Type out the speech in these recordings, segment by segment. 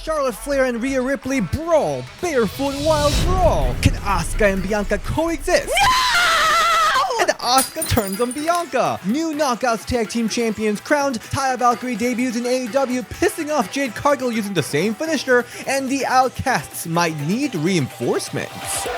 Charlotte Flair and Rhea Ripley brawl. Barefoot Wild Brawl. Can Asuka and Bianca coexist? No! And Asuka turns on Bianca. New Knockouts Tag Team Champions crowned. Taya Valkyrie debuts in AEW, pissing off Jade Cargill using the same finisher. And the Outcasts might need reinforcements.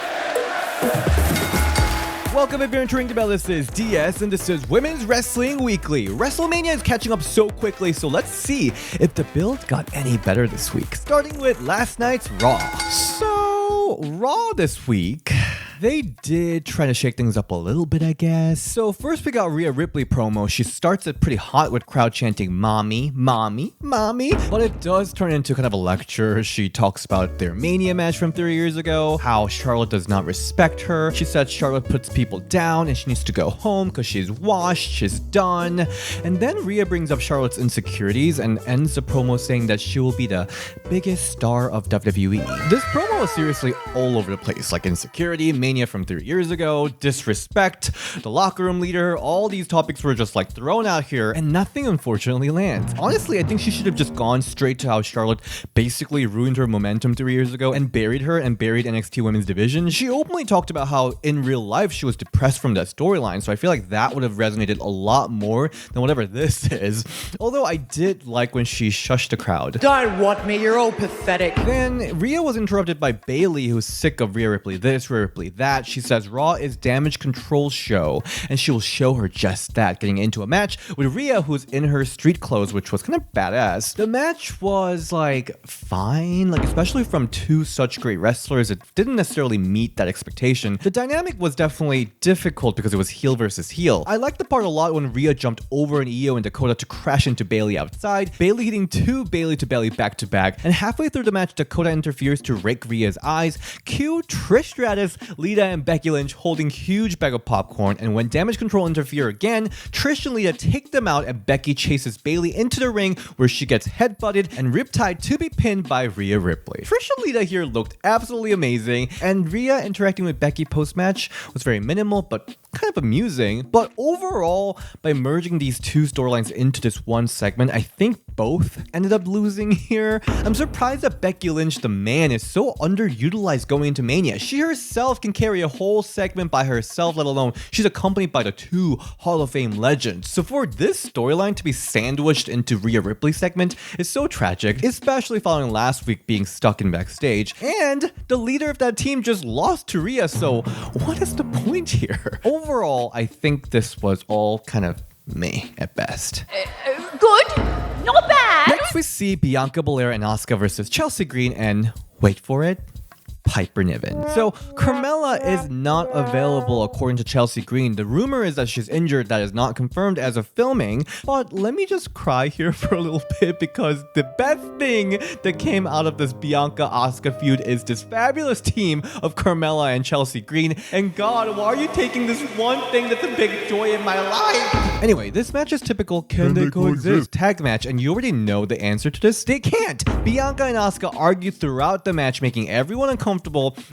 Welcome if you're entering the bell. This is DS and this is Women's Wrestling Weekly. WrestleMania is catching up so quickly, so let's see if the build got any better this week. Starting with last night's Raw. So, Raw this week, they did try to shake things up a little bit, I guess. So first we got Rhea Ripley promo. She starts it pretty hot with crowd chanting, "Mommy, mommy, mommy." But it does turn into kind of a lecture. She talks about their Mania match from 3 years ago, how Charlotte does not respect her. She said Charlotte puts people down and she needs to go home because she's washed, she's done. And then Rhea brings up Charlotte's insecurities and ends the promo saying that she will be the biggest star of WWE. This promo is seriously all over the place, like insecurity, Mania from 3 years ago, disrespect, the locker room leader. All these topics were just like thrown out here and nothing unfortunately lands. Honestly, I think she should have just gone straight to how Charlotte basically ruined her momentum 3 years ago and buried her and buried NXT Women's Division. She openly talked about how in real life she was depressed from that storyline, so I feel like that would have resonated a lot more than whatever this is. Although I did like when she shushed the crowd. Don't want me, you're all pathetic. Then Rhea was interrupted by Bailey, who's sick of Rhea Ripley this, Rhea Ripley that. She says Raw is Damage Control's show, and she will show her just that, getting into a match with Rhea, who's in her street clothes, which was kind of badass. The match was like fine, like especially from two such great wrestlers. It didn't necessarily meet that expectation. The dynamic was definitely difficult because it was heel versus heel. I liked the part a lot when Rhea jumped over an Io and Dakota to crash into Bailey outside, Bailey hitting two Bailey to belly back to back, and halfway through the match Dakota interferes to rake Rhea's eyes. Cue Trish Stratus, Lita, and Becky Lynch holding huge bag of popcorn, and when Damage Control interfere again, Trish and Lita take them out and Becky chases Bailey into the ring where she gets headbutted and riptide to be pinned by Rhea Ripley. Trish and Lita here looked absolutely amazing, and Rhea interacting with Becky post-match was very minimal but kind of amusing. But overall, by merging these two storylines into this one segment, I think both ended up losing here. I'm surprised that Becky Lynch, the man, is so underutilized going into Mania. She herself can carry a whole segment by herself, let alone she's accompanied by the two Hall of Fame legends. So for this storyline to be sandwiched into Rhea Ripley's segment is so tragic, especially following last week being stuck in backstage. And the leader of that team just lost to Rhea, so what is the point here? Overall, I think this was all kind of meh at best. Good, not bad. Next we see Bianca Belair and Asuka versus Chelsea Green and, wait for it, Piper Niven. So Carmella is not available according to Chelsea Green. The rumor is that she's injured. That is not confirmed as of filming, but let me just cry here for a little bit because the best thing that came out of this Bianca-Asuka feud is this fabulous team of Carmella and Chelsea Green, and God, why are you taking this one thing that's a big joy in my life? Anyway, this match is typical Can They Coexist tag match, and you already know the answer to this. They can't. Bianca and Asuka argue throughout the match, making everyone uncomfortable,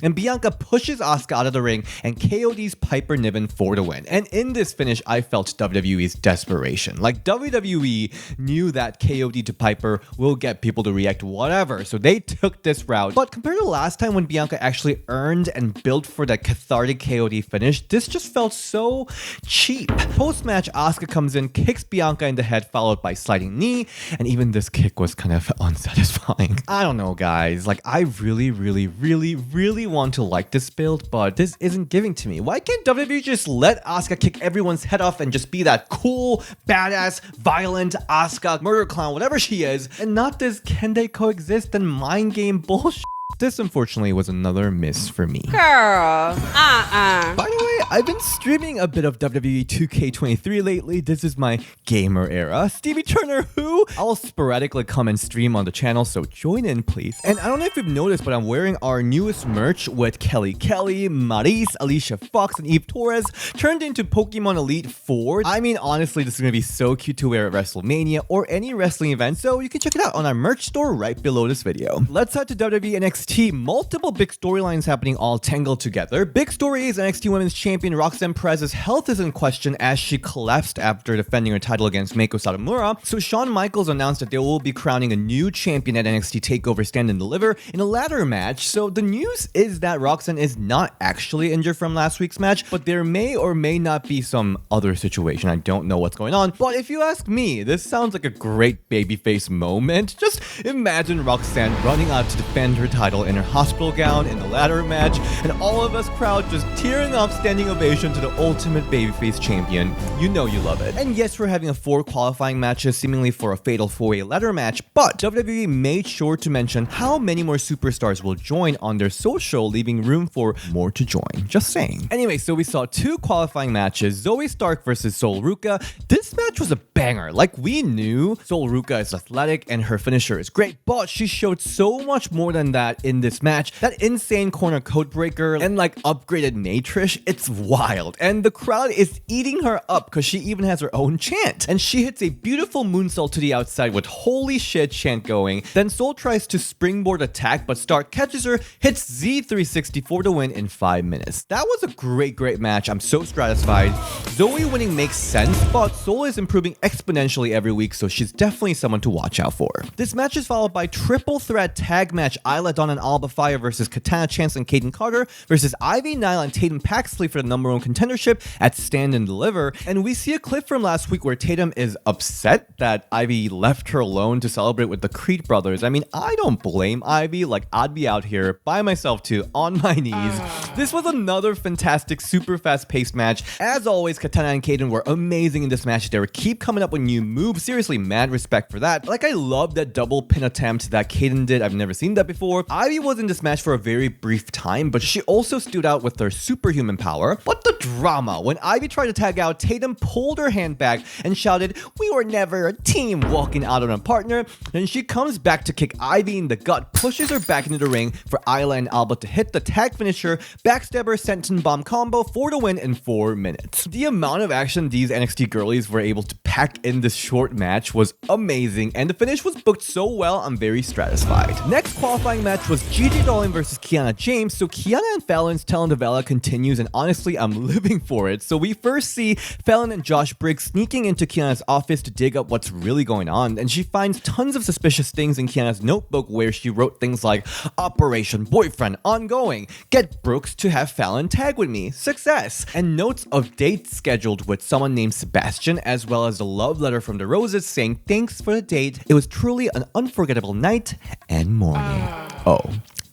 and Bianca pushes Asuka out of the ring and KODs Piper Niven for the win. And in this finish, I felt WWE's desperation. Like, WWE knew that KOD to Piper will get people to react whatever, so they took this route. But compared to last time when Bianca actually earned and built for that cathartic KOD finish, this just felt so cheap. Post-match, Asuka comes in, kicks Bianca in the head, followed by sliding knee, and even this kick was kind of unsatisfying. I don't know, guys. Like, I really want to like this build, but this isn't giving to me. Why can't WWE just let Asuka kick everyone's head off and just be that cool, badass, violent Asuka, murder clown, whatever she is, and not this Can They Coexist and mind game bullshit? This, unfortunately, was another miss for me. Girl, By the way, I've been streaming a bit of WWE 2K23 lately. This is my gamer era. Stevie Turner, who? I'll sporadically come and stream on the channel, so join in, please. And I don't know if you've noticed, but I'm wearing our newest merch with Kelly, Maurice, Alicia Fox, and Eve Torres, turned into Pokemon Elite 4. I mean, honestly, this is going to be so cute to wear at WrestleMania or any wrestling event, so you can check it out on our merch store right below this video. Let's head to WWE NXT NXT, multiple big storylines happening all tangled together. Big story is NXT Women's Champion Roxanne Perez's health is in question as she collapsed after defending her title against Meiko Satomura. So Shawn Michaels announced that they will be crowning a new champion at NXT TakeOver Stand and Deliver in a ladder match. So the news is that Roxanne is not actually injured from last week's match, but there may or may not be some other situation. I don't know what's going on. But if you ask me, this sounds like a great babyface moment. Just imagine Roxanne running out to defend her title in her hospital gown in the ladder match, and all of us crowd just tearing off standing ovation to the ultimate babyface champion. You know you love it. And yes, we're having 4 qualifying matches seemingly for a fatal 4-way ladder match, but WWE made sure to mention how many more superstars will join on their social, leaving room for more to join. Just saying. Anyway, so we saw 2 qualifying matches. Zoe Stark versus Sol Ruca. This match was a banger. Like we knew, Sol Ruca is athletic and her finisher is great, but she showed so much more than that in this match. That insane corner codebreaker and like upgraded Matrish, it's wild. And the crowd is eating her up because she even has her own chant. And she hits a beautiful moonsault to the outside with holy shit chant going. Then Sol tries to springboard attack, but Stark catches her, hits Z360 for the win in 5 minutes. That was a great match. I'm so satisfied. Zoe winning makes sense, but Sol is improving exponentially every week, so she's definitely someone to watch out for. This match is followed by triple threat tag match Isla Dawn and Alba Fire versus Katana Chance and Kaden Carter versus Ivy Nile and Tatum Paxley for the #1 contendership at Stand and Deliver. And we see a clip from last week where Tatum is upset that Ivy left her alone to celebrate with the Creed brothers. I mean, I don't blame Ivy. Like, I'd be out here by myself too, on my knees. This was another fantastic, super fast-paced match. As always, Katana and Kaden were amazing in this match. They were keep coming up with new moves. Seriously, mad respect for that. Like, I love that double pin attempt that Kaden did. I've never seen that before. Ivy was in this match for a very brief time, but she also stood out with her superhuman power. But the drama, when Ivy tried to tag out, Tatum pulled her hand back and shouted, "We were never a team," walking out on a partner. Then she comes back to kick Ivy in the gut, pushes her back into the ring for Isla and Alba to hit the tag finisher, backstabber senton bomb combo for the win in 4 minutes. The amount of action these NXT girlies were able to pack in this short match was amazing, and the finish was booked so well, I'm very satisfied. Next qualifying match was Gigi Dolan versus Kiana James. So Kiana and Fallon's telenovela continues, and honestly, I'm living for it. So we first see Fallon and Josh Briggs sneaking into Kiana's office to dig up what's really going on, and she finds tons of suspicious things in Kiana's notebook where she wrote things like Operation Boyfriend ongoing, get Brooks to have Fallon tag with me, success, and notes of dates scheduled with someone named Sebastian, as well as the love letter from the Roses saying thanks for the date, it was truly an unforgettable night and morning. Oh.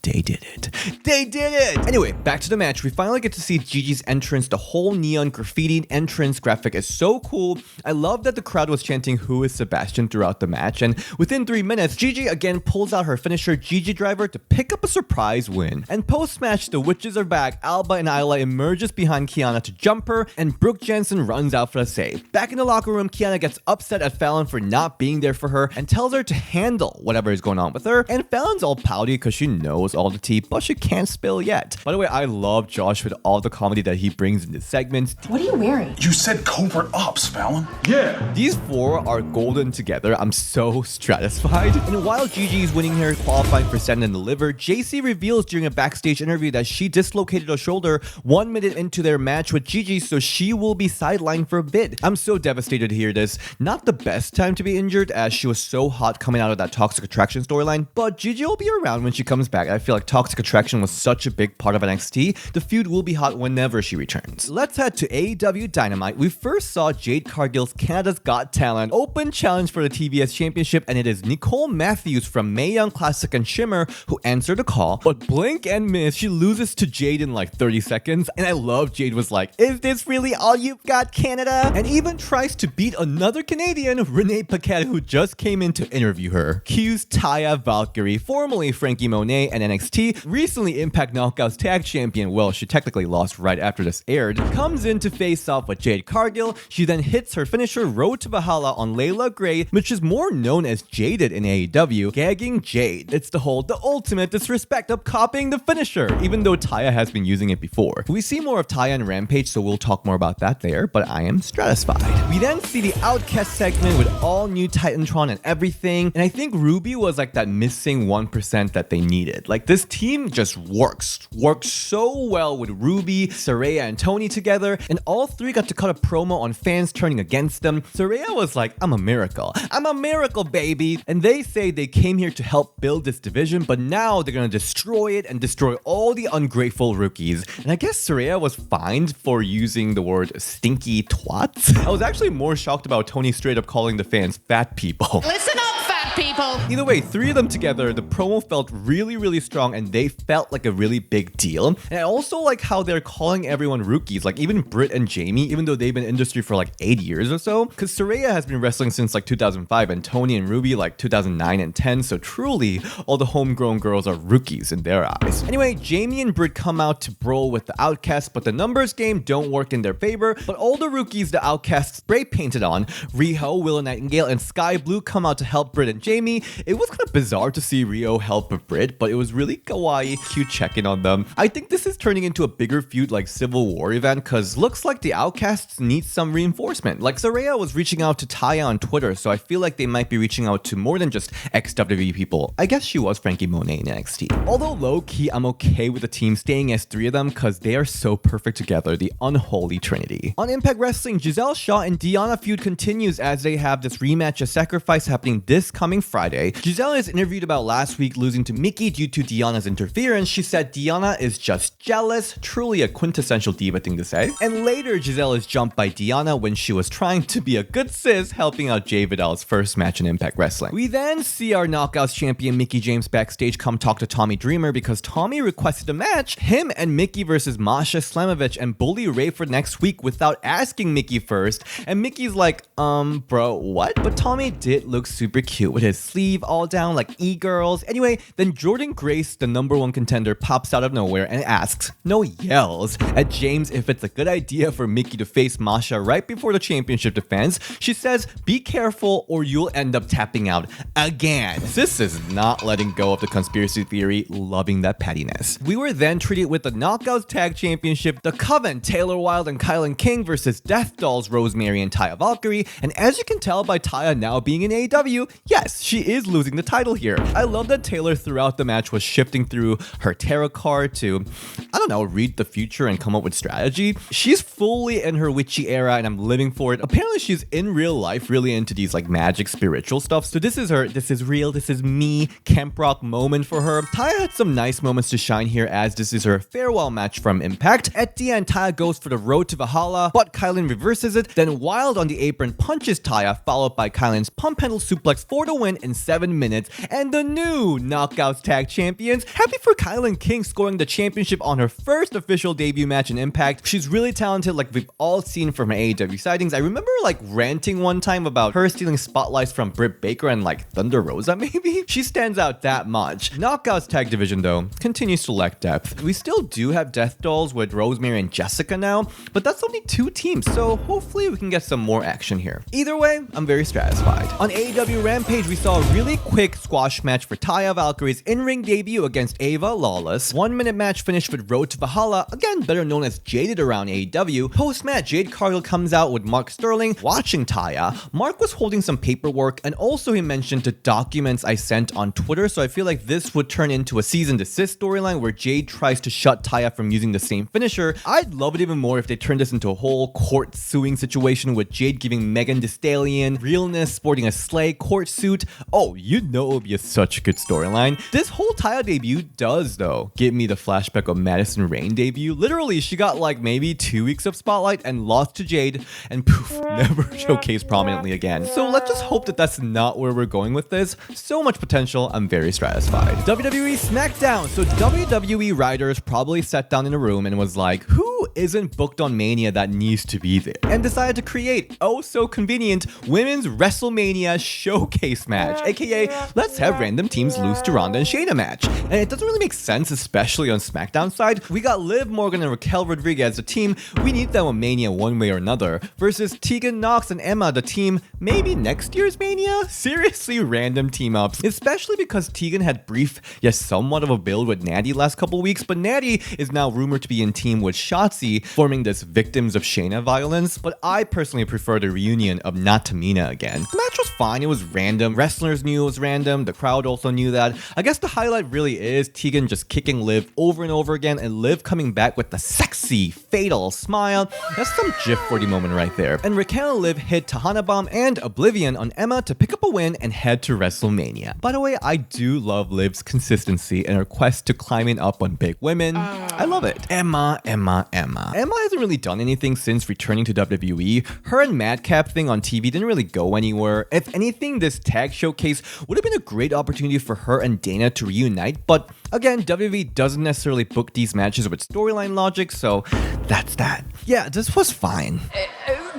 They did it. They did it! Anyway, back to the match. We finally get to see Gigi's entrance. The whole neon graffiti entrance graphic is so cool. I love that the crowd was chanting "Who is Sebastian" throughout the match, and within 3 minutes, Gigi again pulls out her finisher Gigi Driver to pick up a surprise win. And post-match, the witches are back. Alba and Isla emerges behind Kiana to jump her, and Brooke Jensen runs out for the save. Back in the locker room, Kiana gets upset at Fallon for not being there for her and tells her to handle whatever is going on with her, and Fallon's all pouty because she knows all the tea, but she can't spill yet. By the way, I love Josh with all the comedy that he brings in this segment. What are you wearing? You said covert ops, Fallon. Yeah. These 4 are golden together. I'm so satisfied. And while Gigi is winning her qualifying for Stand and Deliver, JC reveals during a backstage interview that she dislocated her shoulder 1 minute into their match with Gigi, so she will be sidelined for a bit. I'm so devastated to hear this. Not the best time to be injured, as she was so hot coming out of that Toxic Attraction storyline, but Gigi will be around when she comes back. I feel like Toxic Attraction was such a big part of NXT. The feud will be hot whenever she returns. Let's head to AEW Dynamite. We first saw Jade Cargill's Canada's Got Talent open challenge for the TBS Championship, and it is Nicole Matthews from Mae Young Classic and Shimmer who answered the call, but blink and miss, she loses to Jade in like 30 seconds, and I love Jade was like, "Is this really all you've got, Canada?" And even tries to beat another Canadian, Renee Paquette, who just came in to interview her. Cues Taya Valkyrie, formerly Frankie Monet and NXT, recently Impact Knockouts Tag Champion, well, she technically lost right after this aired, comes in to face off with Jade Cargill. She then hits her finisher Road to Valhalla on Layla Gray, which is more known as Jaded in AEW, gagging Jade. It's the ultimate disrespect of copying the finisher, even though Taya has been using it before. We see more of Taya in Rampage, so we'll talk more about that there, but I am satisfied. We then see the Outcast segment with all new Titantron and everything, and I think Ruby was like that missing 1% that they needed. Like, this team just works so well with Ruby, Saraya, and Tony together, and all three got to cut a promo on fans turning against them. Saraya was like, I'm a miracle, baby. And they say they came here to help build this division, but now they're gonna destroy it and destroy all the ungrateful rookies. And I guess Saraya was fined for using the word stinky twats. I was actually more shocked about Tony straight up calling the fans fat people. Listen up, fat people. Either way, three of them together, the promo felt really strong and they felt like a really big deal. And I also like how they're calling everyone rookies, like even Britt and Jamie, even though they've been in industry for like 8 years or so. Because Saraya has been wrestling since like 2005 and Tony and Ruby like 2009 and 10. So truly, all the homegrown girls are rookies in their eyes. Anyway, Jamie and Britt come out to brawl with the Outcasts, but the numbers game don't work in their favor. But all the rookies the Outcasts spray painted on, Riho, Willow Nightingale, and Sky Blue come out to help Britt and Jamie. It was kind of bizarre to see Riho help Britt, but it was really kawaii, cute check-in on them. I think this is turning into a bigger feud like Civil War event, cause looks like the Outcasts need some reinforcement. Like Saraya was reaching out to Taya on Twitter, so I feel like they might be reaching out to more than just ex-WWE people. I guess she was Frankie Monet in NXT. Although low-key, I'm okay with the team staying as three of them cause they are so perfect together, the unholy trinity. On Impact Wrestling, Giselle Shaw and Deonna feud continues as they have this rematch of Sacrifice happening this coming Friday. Giselle is interviewed about last week losing to Mickie due to Deonna's interference. She said Deonna is just jealous, truly a quintessential diva thing to say. And later, Giselle is jumped by Deonna when she was trying to be a good sis, helping out Jade Vidal's first match in Impact Wrestling. We then see our Knockouts champion Mickie James backstage come talk to Tommy Dreamer because Tommy requested a match, him and Mickie versus Masha Slamovich and Bully Ray for next week without asking Mickie first. And Mickey's like, bro, what? But Tommy did look super cute with his sleeve all down like e-girls. Anyway, then Jordan Grace, the #1 contender, pops out of nowhere and asks, no yells, at James if it's a good idea for Mickie to face Masha right before the championship defense. She says, be careful or you'll end up tapping out again. Sis is not letting go of the conspiracy theory, loving that pettiness. We were then treated with the Knockouts Tag Championship, the Coven, Taylor Wilde and Kylan King versus Death Dollz, Rosemary and Taya Valkyrie. And as you can tell by Taya now being in AEW, yes, she is losing the title here. I love that Taylor throughout the match was shifting through her tarot card to, I don't know, read the future and come up with strategy. She's fully in her witchy era and I'm living for it. Apparently she's in real life really into these like magic spiritual stuff. So this is her, this is real, this is me, Camp Rock moment for her. Taya had some nice moments to shine here as this is her farewell match from Impact. At the end, Taya goes for the road to Valhalla, but Kylan reverses it. Then Wilde on the apron punches Taya, followed by Kylan's pump handle suplex for the win in 7 minutes. And the new Knockouts Tag Champions. Happy for Kylan King scoring the championship on her first official debut match in Impact. She's really talented like we've all seen from her AEW sightings. I remember like ranting one time about her stealing spotlights from Britt Baker and like Thunder Rosa maybe? She stands out that much. Knockouts Tag Division though continues to lack depth. We still do have Death Dollz with Rosemary and Jessica now, but that's only 2 teams, so hopefully we can get some more action here. Either way, I'm very satisfied. On AEW Rampage, we saw a really quick squash match for Taya Valkyrie's in-ring debut against Ava Lawless. 1-minute match finished with Road to Valhalla, again better known as Jaded around AEW. Post-match, Jade Cargill comes out with Mark Sterling watching Taya. Mark was holding some paperwork and also he mentioned the documents I sent on Twitter, so I feel like this would turn into a cease and desist storyline where Jade tries to shut Taya from using the same finisher. I'd love it even more if they turned this into a whole court suing situation with Jade giving Megan Thee Stallion realness, sporting a Slay court suit. Oh, you know it would be such a good storyline. This whole Taya debut does though give me the flashback of Madison Rayne debut. Literally, she got like maybe 2 weeks of spotlight and lost to Jade and poof, never showcased prominently again. So let's just hope that that's not where we're going with this. So much potential, I'm very satisfied. WWE SmackDown. So WWE writers probably sat down in a room and was like, who isn't booked on Mania that needs to be there? And decided to create, oh so convenient, Women's WrestleMania Showcase match, aka let's have random teams lose to Ronda and Shayna match. And it doesn't really make sense, especially on SmackDown side, we got Liv Morgan and Raquel Rodriguez, the team we need them on Mania one way or another, versus Tegan Nox and Emma, the team maybe next year's Mania? Seriously random team ups, especially because Tegan had brief, yes somewhat of a build with Natty last couple weeks, but Natty is now rumored to be in team with Shotzi, forming this Victims of Shayna violence, but I personally prefer the reunion of Nat Tamina again. The match was fine, it was random, wrestlers knew it was random, the crowd also knew that. I guess the highlight really is Tegan just kicking Liv over and over again, and Liv coming back with the sexy, fatal smile. That's some GIF for the moment right there. And Raquel and Liv hit Tahana Bomb and Oblivion on Emma to pick up a win and head to WrestleMania. By the way, I do love Liv's consistency and her quest to climbing up on big women. I love it. Emma hasn't really done anything since returning to WWE. Her and Madcap thing on TV didn't really go anywhere. If anything, this tag showcase would have been a great opportunity for her and Dana to reunite, but again, WWE doesn't necessarily book these matches with storyline logic, so that's that. Yeah, this was fine.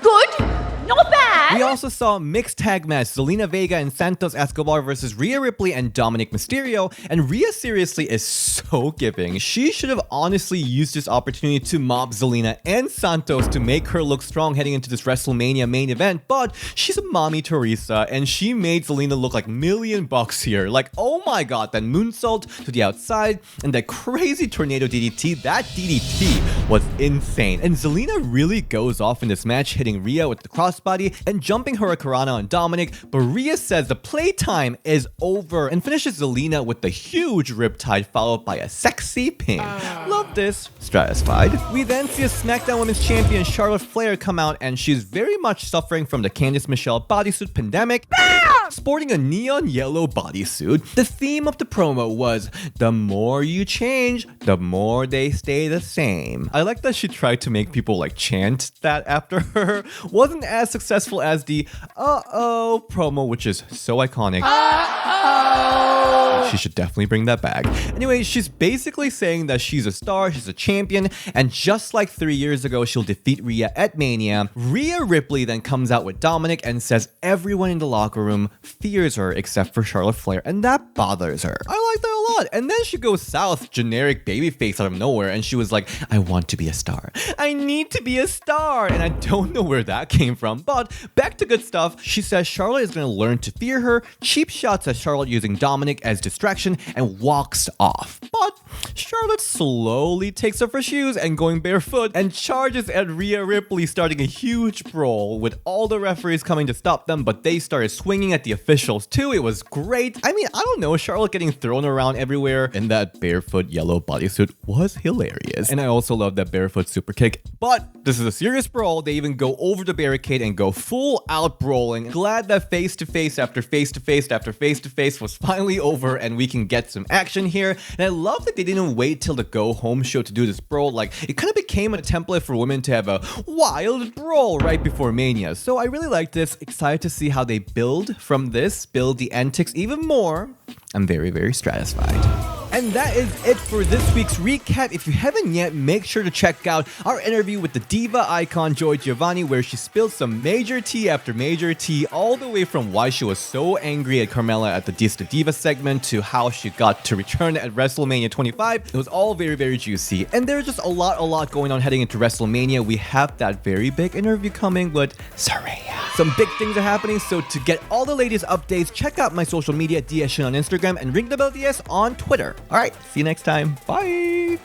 Good, not bad. We also saw a mixed tag match, Zelina Vega and Santos Escobar versus Rhea Ripley and Dominic Mysterio, and Rhea seriously is so giving. She should have honestly used this opportunity to mob Zelina and Santos to make her look strong heading into this WrestleMania main event, but she's a mommy Teresa and she made Zelina look like $1,000,000 here. Like, oh my god, that moonsault to the outside and that crazy tornado DDT, that DDT was insane. And Zelina really goes off in this match, hitting Rhea with the crossbody and jumping Hurricanrana on Dominic, but Rhea says the playtime is over and finishes Zelina with the huge riptide followed by a sexy pin. Love this. Stratified. We then see a SmackDown Women's Champion Charlotte Flair come out and she's very much suffering from the Candice Michelle bodysuit pandemic, sporting a neon yellow bodysuit. The theme of the promo was, the more you change, the more they stay the same. I like that she tried to make people like chant that after her. Wasn't as successful as the uh-oh promo, which is so iconic. She should definitely bring that back. Anyway, she's basically saying that she's a star, she's a champion, and just like 3 years ago, she'll defeat Rhea at Mania. Rhea Ripley then comes out with Dominic and says everyone in the locker room fears her except for Charlotte Flair, and that bothers her. I like that a lot. And then she goes south, generic babyface out of nowhere, and she was like, I want to be a star. I need to be a star. And I don't know where that came from, but back to good stuff. She says Charlotte is going to learn to fear her, cheap shots at Charlotte using Dominic as distraction, and walks off. But Charlotte slowly takes off her shoes and going barefoot and charges at Rhea Ripley, starting a huge brawl with all the referees coming to stop them, but they started swinging at the officials too. It was great. I mean, I don't know, Charlotte getting thrown around everywhere in that barefoot yellow bodysuit was hilarious. And I also love that barefoot super kick, but this is a serious brawl. They even go over the barricade and go full out brawling. Glad that face to face after face to face after face to face was finally over and we can get some action here. And I love that they didn't wait till the go home show to do this brawl. Like, it kind of became a template for women to have a wild brawl right before Mania. So I really like this. Excited to see how they build from this, build the antics even more. I'm very, very stratified. And that is it for this week's recap. If you haven't yet, make sure to check out our interview with the diva icon Joy Giovanni, where she spilled some major tea after major tea, all the way from why she was so angry at Carmella at the Diss the Diva segment to how she got to return at WrestleMania 25. It was all very, very juicy. And there's just a lot going on heading into WrestleMania. We have that very big interview coming with Saraya. Some big things are happening, so to get all the latest updates, check out my social media, DS on Instagram, and Ring the Bell DS on Twitter. All right, see you next time. Bye.